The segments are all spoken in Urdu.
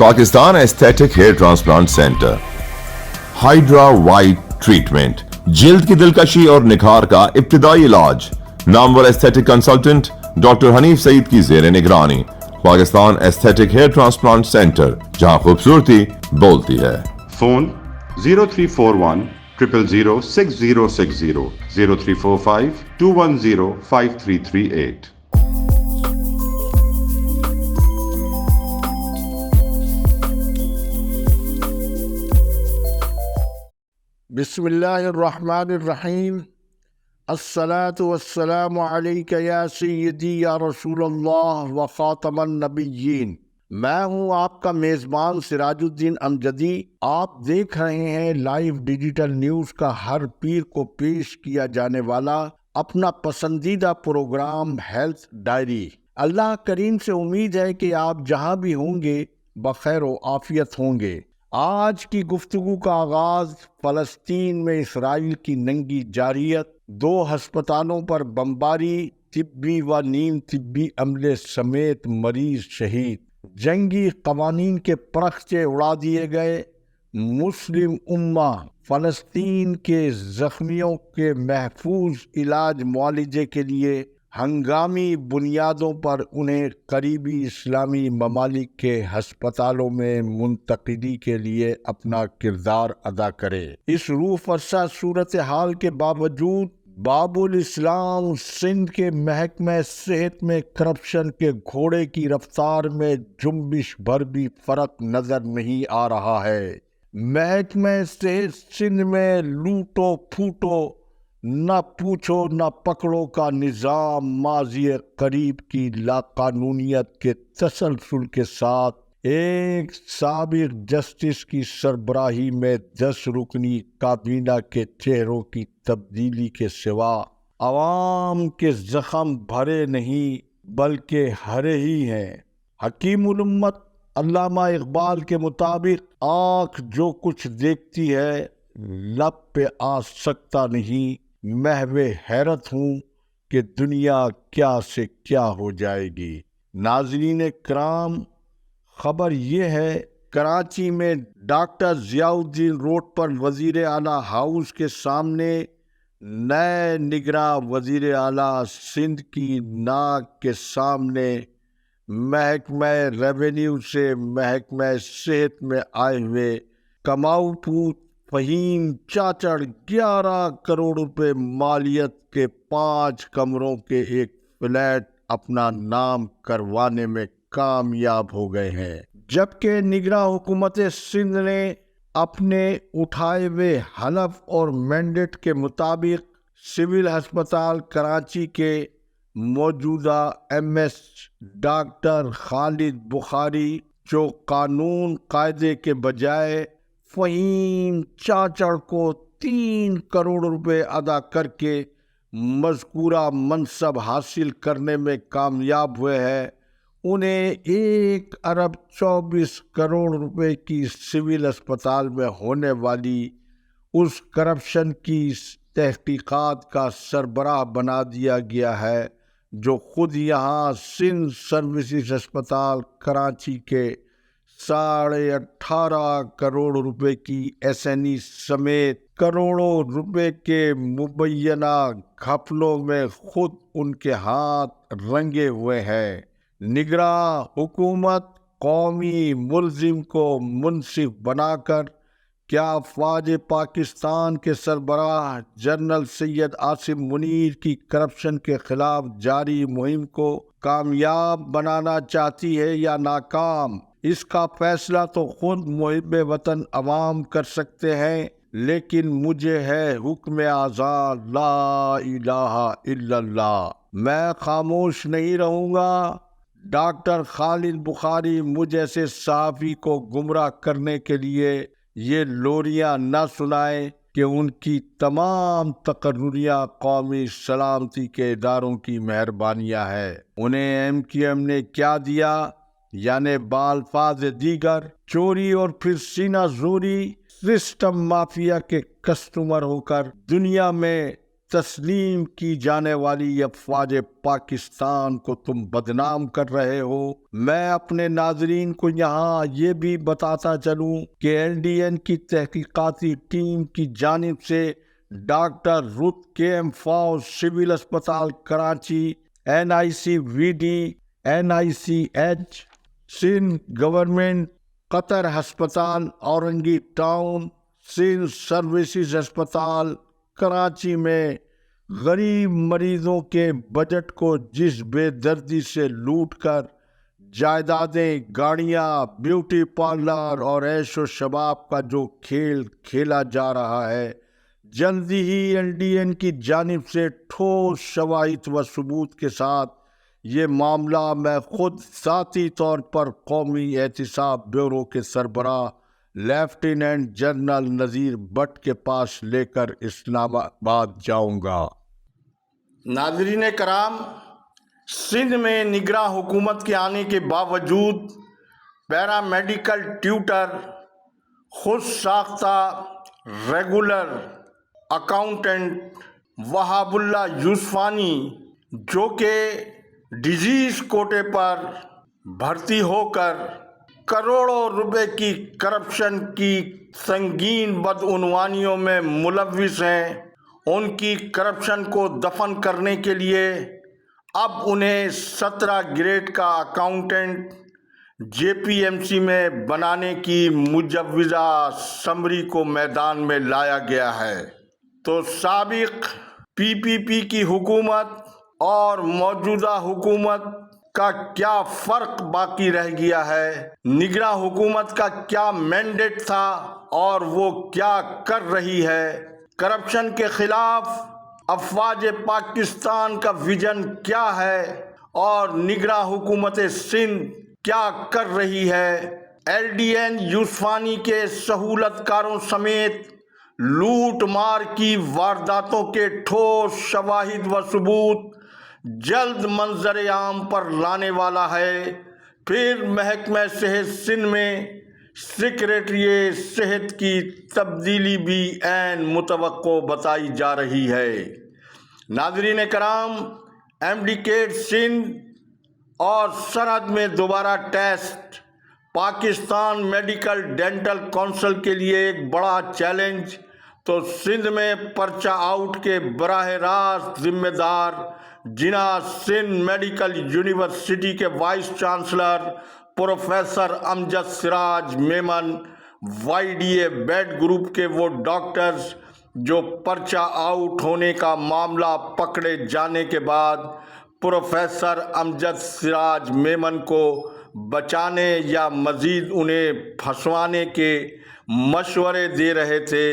Pakistan aesthetic hair transplant centre, hydra white treatment, جلد کی دلکشی اور نکھار کا ابتدائی علاج، نامور aesthetic consultant doctor Hanif Saeed کی زیر نگرانی۔ Pakistan aesthetic hair transplant centre, جہاں خوبصورتی بولتی ہے۔ فون 0341 000 6060 0345 210 5338۔ بسم اللہ الرحمن الرحیم۔ الصلاة والسلام علیک یا سیدی یا رسول اللہ و خاتم النبیین۔ میں ہوں آپ کا میزبان سراج الدین امجدی۔ آپ دیکھ رہے ہیں لائیو ڈیجیٹل نیوز کا ہر پیر کو پیش کیا جانے والا اپنا پسندیدہ پروگرام ہیلتھ ڈائری۔ اللہ کریم سے امید ہے کہ آپ جہاں بھی ہوں گے بخیر و عافیت ہوں گے۔ آج کی گفتگو کا آغاز فلسطین میں اسرائیل کی ننگی جارحیت، 2 ہسپتالوں پر بمباری، طبی و نیم طبی عملے سمیت مریض شہید، جنگی قوانین کے پرخچے اڑا دیے گئے، مسلم امہ فلسطین کے زخمیوں کے محفوظ علاج معالجے کے لیے ہنگامی بنیادوں پر انہیں قریبی اسلامی ممالک کے ہسپتالوں میں منتقلی کے لیے اپنا کردار ادا کرے۔ اس روح فرسا صورتحال کے باوجود باب الاسلام سندھ کے محکمہ صحت میں کرپشن کے گھوڑے کی رفتار میں جنبش بھر بھی فرق نظر نہیں آ رہا ہے۔ محکمہ صحت سندھ میں لوٹو پھوٹو، نہ پوچھو نہ پکڑو کا نظام ماضی قریب کی لاقانونیت کے تسلسل کے ساتھ ایک سابق جسٹس کی سربراہی میں 10 رکنی کابینہ کے چہروں کی تبدیلی کے سوا عوام کے زخم بھرے نہیں بلکہ ہرے ہی ہیں۔ حکیم الامت علامہ اقبال کے مطابق آنکھ جو کچھ دیکھتی ہے لب پہ آ سکتا نہیں، محو حیرت ہوں کہ دنیا کیا سے کیا ہو جائے گی۔ ناظرین کرام، خبر یہ ہے کراچی میں ڈاکٹر ضیاء الدین روڈ پر وزیر اعلیٰ ہاؤس کے سامنے نئے نگراں وزیر اعلیٰ سندھ کی ناک کے سامنے محکمہ ریونیو سے محکمہ صحت میں آئے ہوئے کماؤ پوت فہیم چاچڑ 11 کروڑ روپے مالیت کے 5 کمروں کے ایک فلیٹ اپنا نام کروانے میں کامیاب ہو گئے ہیں، جبکہ نگراں حکومت سندھ نے اپنے اٹھائے ہوئے حلف اور مینڈیٹ کے مطابق سول ہسپتال کراچی کے موجودہ MS ڈاکٹر خالد بخاری جو قانون قاعدے کے بجائے فہیم چاچڑ کو 3 کروڑ روپے ادا کر کے مذکورہ منصب حاصل کرنے میں کامیاب ہوئے ہیں، انہیں 1 ارب 24 کروڑ روپے کی سول اسپتال میں ہونے والی اس کرپشن کی تحقیقات کا سربراہ بنا دیا گیا ہے جو خود یہاں سندھ سروسز اسپتال کراچی کے 18.5 کروڑ روپے کی S&E سمیت کروڑوں روپے کے مبینہ گھپلوں میں خود ان کے ہاتھ رنگے ہوئے ہیں۔ نگراں حکومت قومی ملزم کو منصف بنا کر کیا افواج پاکستان کے سربراہ جنرل سید عاصم منیر کی کرپشن کے خلاف جاری مہم کو کامیاب بنانا چاہتی ہے یا ناکام؟ اس کا فیصلہ تو خود محب وطن عوام کر سکتے ہیں، لیکن مجھے ہے حکم اعضا لا الہ الا اللہ، میں خاموش نہیں رہوں گا۔ ڈاکٹر خالد بخاری مجھ جیسے صحافی کو گمراہ کرنے کے لیے یہ لوریاں نہ سنائیں کہ ان کی تمام تقرریاں قومی سلامتی کے اداروں کی مہربانیاں ہیں۔ انہیں MQM نے کیا دیا؟ یعنی بالفاظ دیگر چوری اور پھر سینہ زوری، سسٹم مافیا کے کسٹمر ہو کر دنیا میں تسلیم کی جانے والی افواج پاکستان کو تم بدنام کر رہے ہو۔ میں اپنے ناظرین کو یہاں یہ بھی بتاتا چلوں کہ LDN کی تحقیقاتی ٹیم کی جانب سے ڈاکٹر رت KM فوج سول اسپتال Karachi, NIC VD، NICH Sindh government, Qatar ہسپتال اورنگی ٹاؤن، سندھ سروسز اسپتال کراچی میں غریب مریضوں کے بجٹ کو جس بے دردی سے لوٹ کر جائیدادیں، گاڑیاں، بیوٹی پارلر اور عیش و شباب کا جو کھیل کھیلا جا رہا ہے، جلدی ہی LDN کی جانب سے ٹھوس شواہد و ثبوت کے ساتھ یہ معاملہ میں خود ذاتی طور پر قومی احتساب بیورو کے سربراہ لیفٹیننٹ جنرل نذیر بٹ کے پاس لے کر اسلام آباد جاؤں گا۔ ناظرین کرام، سندھ میں نگراں حکومت کے آنے کے باوجود پیرا میڈیکل ٹیوٹر، خود ساختہ ریگولر اکاؤنٹنٹ وہاب اللہ یوسفانی، جو کہ ڈیزیز کوٹے پر بھرتی ہو کر کروڑوں روپے کی کرپشن کی سنگین بدعنوانیوں میں ملوث ہیں، ان کی کرپشن کو دفن کرنے کے لیے اب انہیں 17 گریڈ کا اکاؤنٹنٹ JPMC میں بنانے کی مجوزہ سمری کو میدان میں لایا گیا ہے۔ تو سابق PPP کی حکومت اور موجودہ حکومت کا کیا فرق باقی رہ گیا ہے؟ نگراں حکومت کا کیا مینڈیٹ تھا اور وہ کیا کر رہی ہے؟ کرپشن کے خلاف افواج پاکستان کا ویژن کیا ہے اور نگراں حکومت سندھ کیا کر رہی ہے؟ LDN یوسفانی کے سہولت کاروں سمیت لوٹ مار کی وارداتوں کے ٹھوس شواہد و ثبوت جلد منظر عام پر لانے والا ہے۔ پھر محکمہ صحت سندھ میں سیکریٹری صحت کی تبدیلی بھی عین متوقع بتائی جا رہی ہے۔ ناظرین کرام، MD-کیٹ سندھ اور سرحد میں دوبارہ test Pakistan medical dental council کے لیے ایک بڑا چیلنج۔ تو سندھ میں پرچہ آؤٹ کے براہ راست ذمہ دار جناب سندھ میڈیکل یونیورسٹی کے وائس چانسلر پروفیسر امجد سراج میمن، YDA بیڈ گروپ کے وہ ڈاکٹرز جو پرچہ آؤٹ ہونے کا معاملہ پکڑے جانے کے بعد پروفیسر امجد سراج میمن کو بچانے یا مزید انہیں پھنسوانے کے مشورے دے رہے تھے،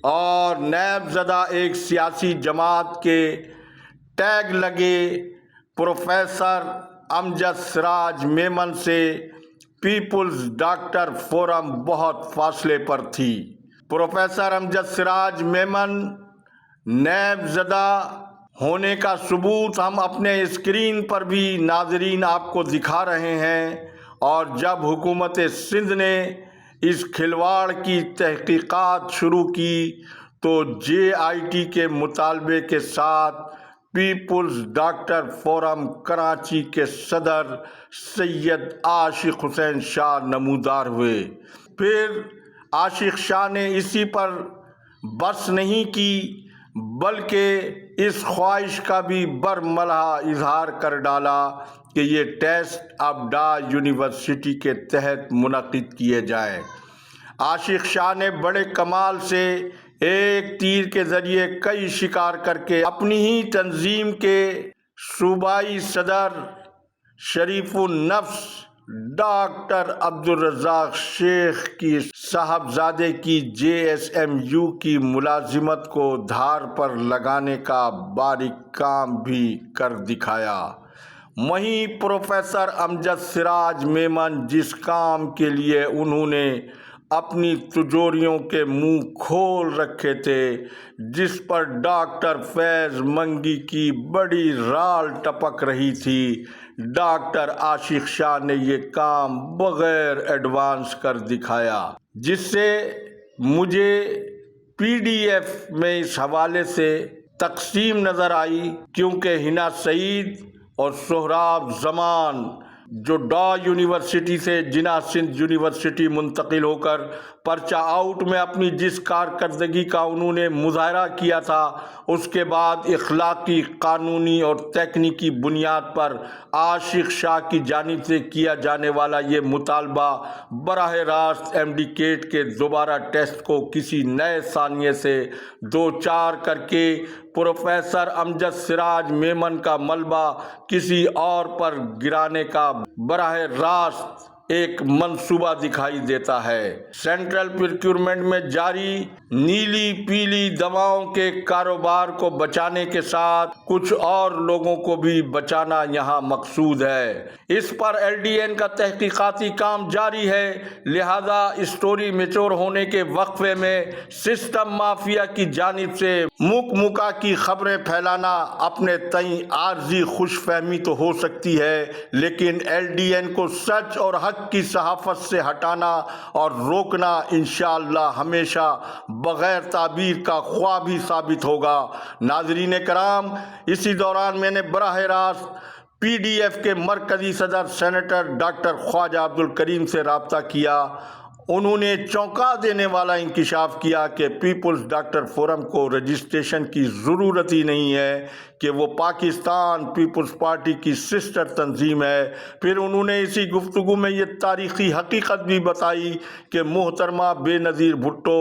اور نیب زدہ ایک سیاسی جماعت کے ٹیگ لگے پروفیسر امجد سراج میمن سے پیپلز ڈاکٹر فورم بہت فاصلے پر تھی۔ پروفیسر امجد سراج میمن نیب زدہ ہونے کا ثبوت ہم اپنے اسکرین پر بھی ناظرین آپ کو دکھا رہے ہیں، اور جب حکومت سندھ نے اس کھلواڑ کی تحقیقات شروع کی تو JIT کے مطالبے کے ساتھ پیپلز ڈاکٹر فورم کراچی کے صدر سید عاشق حسین شاہ نمودار ہوئے۔ پھر عاشق شاہ نے اسی پر بس نہیں کی بلکہ اس خواہش کا بھی برملا اظہار کر ڈالا کہ یہ ٹیسٹ اب ڈا یونیورسٹی کے تحت منعقد کیے جائیں۔ عاشق شاہ نے بڑے کمال سے ایک تیر کے ذریعے کئی شکار کر کے اپنی ہی تنظیم کے صوبائی صدر شریف النفس ڈاکٹر عبدالرزاق شیخ کی صاحبزادے کی JSMU کی ملازمت کو دھار پر لگانے کا باریک کام بھی کر دکھایا۔ وہیں پروفیسر امجد سراج میمن جس کام کے لیے انہوں نے اپنی تجوریوں کے منہ کھول رکھے تھے، جس پر ڈاکٹر فیض منگی کی بڑی رال ٹپک رہی تھی، ڈاکٹر عاشق شاہ نے یہ کام بغیر ایڈوانس کر دکھایا، جس سے مجھے PDF میں اس حوالے سے تقسیم نظر آئی، کیونکہ ہنا سعید اور سہراب زمان جو ڈا یونیورسٹی سے جناح سندھ یونیورسٹی منتقل ہو کر پرچہ آؤٹ میں اپنی جس کارکردگی کا انہوں نے مظاہرہ کیا تھا، اس کے بعد اخلاقی، قانونی اور تکنیکی بنیاد پر عاشق شاہ کی جانب سے کیا جانے والا یہ مطالبہ براہ راست ایمڈیکیٹ کے دوبارہ ٹیسٹ کو کسی نئے ثانیے سے دو چار کر کے پروفیسر امجد سراج میمن کا ملبہ کسی اور پر گرانے کا براہ راست ایک منصوبہ دکھائی دیتا ہے۔ سینٹرل پروکیورمنٹ میں جاری نیلی پیلی دواؤں کے کاروبار کو بچانے کے ساتھ کچھ اور لوگوں کو بھی بچانا یہاں مقصود ہے۔ اس پر ایل ڈی این کا تحقیقاتی کام جاری ہے، لہذا اسٹوری میچور ہونے کے وقفے میں سسٹم مافیا کی جانب سے مکہ کی خبریں پھیلانا اپنے تئیں عارضی خوش فہمی تو ہو سکتی ہے، لیکن ایل ڈی این کو سچ اور حق کی صحافت سے ہٹانا اور روکنا انشاءاللہ ہمیشہ بغیر تعبیر کا خواب ہی ثابت ہوگا۔ ناظرین کرام، اسی دوران میں نے براہ راست پی ڈی ایف کے مرکزی صدر سینیٹر ڈاکٹر خواجہ عبدالکریم سے رابطہ کیا۔ انہوں نے چونکا دینے والا انکشاف کیا کہ پیپلز ڈاکٹر فورم کو رجسٹریشن کی ضرورت ہی نہیں ہے کہ وہ پاکستان پیپلز پارٹی کی سسٹر تنظیم ہے۔ پھر انہوں نے اسی گفتگو میں یہ تاریخی حقیقت بھی بتائی کہ محترمہ بے نظیر بھٹو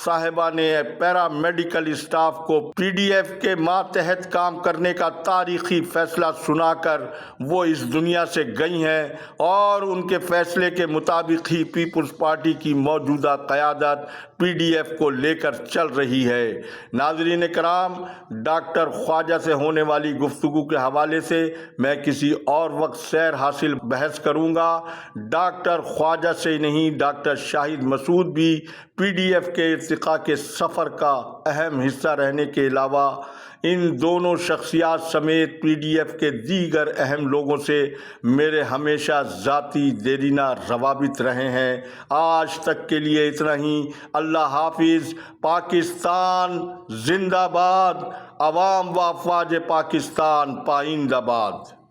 صاحبہ نے پیرا میڈیکل اسٹاف کو پی ڈی ایف کے ماتحت کام کرنے کا تاریخی فیصلہ سنا کر وہ اس دنیا سے گئی ہیں، اور ان کے فیصلے کے مطابق ہی پیپلز پارٹی کی موجودہ قیادت پی ڈی ایف کو لے کر چل رہی ہے۔ ناظرین کرام، ڈاکٹر خواجہ سے ہونے والی گفتگو کے حوالے سے میں کسی اور وقت سیر حاصل بحث کروں گا۔ ڈاکٹر خواجہ سے نہیں، ڈاکٹر شاہد مسعود بھی پی ڈی ایف کے ارتقاء کے سفر کا اہم حصہ رہنے کے علاوہ ان دونوں شخصیات سمیت پی ڈی ایف کے دیگر اہم لوگوں سے میرے ہمیشہ ذاتی دیرینہ روابط رہے ہیں۔ آج تک کے لیے اتنا ہی۔ اللہ حافظ۔ پاکستان زندہ باد۔ عوام و افواج پاکستان پائندہ باد۔